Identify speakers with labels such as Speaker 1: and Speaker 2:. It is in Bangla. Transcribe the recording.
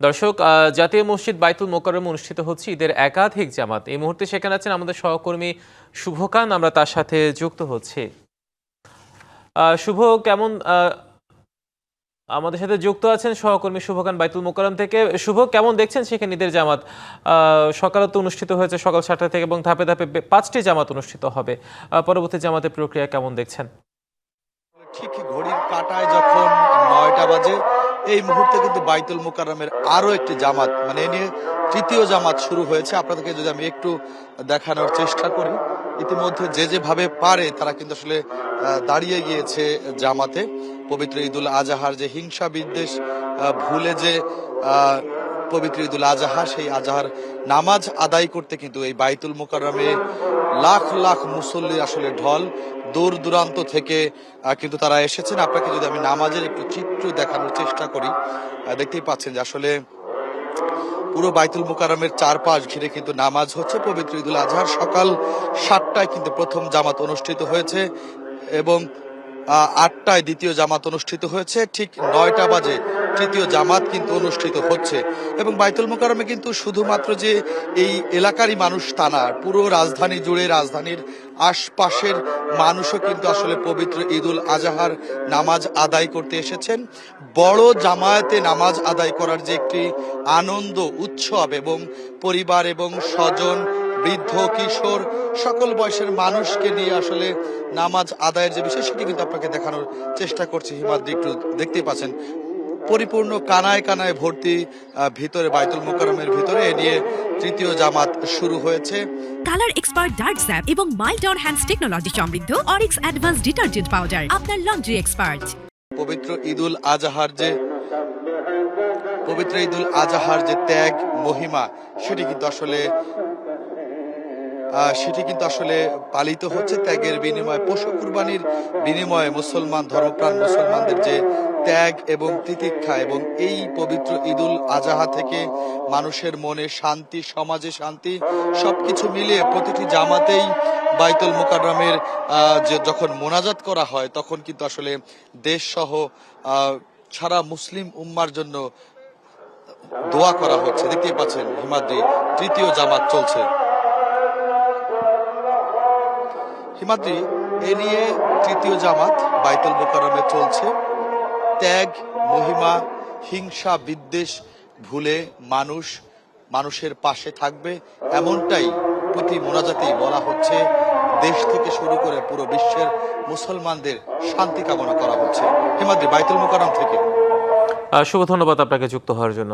Speaker 1: দর্শক, জাতীয় মসজিদ বাইতুল মোকাররমে অনুষ্ঠিত হচ্ছে ঈদের একাধিক জামাত। এই মুহূর্তে সেখানে আছেন আমাদের সহকর্মী শুভকান, আমরা তার সাথে যুক্ত হচ্ছি। শুভ, কেমন আমাদের সাথে যুক্ত আছেন সহকর্মী শুভকান বাইতুল মোকাররম থেকে। শুভ, কেমন দেখছেন সেখানে ঈদের জামাত? সকালে তো অনুষ্ঠিত হয়েছে সকাল 7টা থেকে, এবং ধাপে ধাপে 5টি জামাত অনুষ্ঠিত হবে। পরবর্তী জামাতের প্রক্রিয়া কেমন দেখছেন?
Speaker 2: ঠিক ঘড়ির কাঁটায় যখন 9টা বাজে, এই মুহূর্তে কিন্তু বাইতুল মোকাররমের আরো একটি জামাত, মানে এ নিয়ে তৃতীয় জামাত শুরু হয়েছে। আপনাদেরকে যদি আমি একটু দেখানোর চেষ্টা করি, ইতিমধ্যে যে যেভাবে পারে তারা কিন্তু আসলে দাঁড়িয়ে গিয়েছে জামাতে। পবিত্র ঈদুল আজহার যে হিংসা বিদ্বেষ ভুলে যে পবিত্র ঈদুল আজহা, সেই আজহার নামাজ আদায় করতে কিন্তু এই বাইতুল মোকাররমে লাখ লাখ মুসল্লি আসলে ঢল দূর দূরান্ত থেকে কিন্তু তারা এসেছেন। আপনাকে যদি আমি নামাজের একটু চিত্র দেখানোর চেষ্টা করি, দেখতেই পাচ্ছেন যে আসলে পুরো বাইতুল মোকাররমের চারপাশ ঘিরে কিন্তু নামাজ হচ্ছে। পবিত্র ঈদুল আজহার সকাল 7টায় কিন্তু প্রথম জামাত অনুষ্ঠিত হয়েছে এবং 8টায় দ্বিতীয় জামাত অনুষ্ঠিত হয়েছে। ঠিক 9টা বাজে তৃতীয় জামাত কিন্তু অনুষ্ঠিত হচ্ছে। এবং বাইতুল মোকাররমে কিন্তু শুধুমাত্র যে এই এলাকারই মানুষ তা না, পুরো রাজধানী জুড়ে, রাজধানীর আশপাশের মানুষও কিন্তু আসলে পবিত্র ঈদুল আজহার নামাজ আদায় করতে এসেছেন। বড় জামায়াতে নামাজ আদায় করার যে একটি আনন্দ উৎসব, এবং পরিবার এবং স্বজন, বৃদ্ধ, কিশোর, সকল বয়সের মানুষকে নিয়ে আসলে নামাজ আদায়ের যে বিষয়, সেটি কিন্তু আপনাকে দেখানোর চেষ্টা করছি। হিমাদ্রি, একটু দেখতেই পাচ্ছেন পরিপূর্ণ কানায় কানায় ভর্তি ভিতরে, বাইতুল মোকাররমের ভিতরে। এ নিয়ে তৃতীয় জামাত শুরু হয়েছে।
Speaker 3: কালার এক্সপার্ট ডার্ক স্যাপ এবং মাইল্ড অন হ্যান্ডস টেকনোলজি সমৃদ্ধ অরিক্স অ্যাডভান্স ডিটারজেন্ট পাউডার, আপনার লন্ড্রি এক্সপার্ট।
Speaker 2: পবিত্র ঈদুল আজহার যে ত্যাগ মহিমা, সেটি কিন্তু আসলে পালিত হচ্ছে। ত্যাগের বিনিময়ে, পশু কুরবানির বিনিময়ে মুসলমান ধর্মপ্রাণ মুসলমানদের যে ত্যাগ এবং তিতিক্ষা, এবং এই পবিত্র ঈদুল আজহা থেকে মানুষের মনে শান্তি, সমাজে শান্তি, সবকিছু মিলিয়ে প্রতিটি জামাতেই বাইতুল মোকাররমের যখন মোনাজাত করা হয়, তখন কিন্তু আসলে দেশ সহ সারা মুসলিম উম্মার জন্য দোয়া করা হচ্ছে। দেখতেই পাচ্ছেন হিমাদ্রি, তৃতীয় জামাত চলছে। হিমাদ্রি, এ নিয়ে তৃতীয় জামাত বাইতুল মোকাররমে চলছে। ত্যাগ, মহিমা, হিংসা বিদ্বেষ ভুলে মানুষের পাশে থাকবে, এমনটাই প্রতি মোনাজাতেই বলা হচ্ছে। দেশ থেকে শুরু করে পুরো বিশ্বের মুসলমানদের শান্তি কামনা করা হচ্ছে। হিমাদ্রি, বাইতুল মোকাররম থেকে।
Speaker 1: শুভ, ধন্যবাদ আপনাকে যুক্ত হওয়ার জন্য।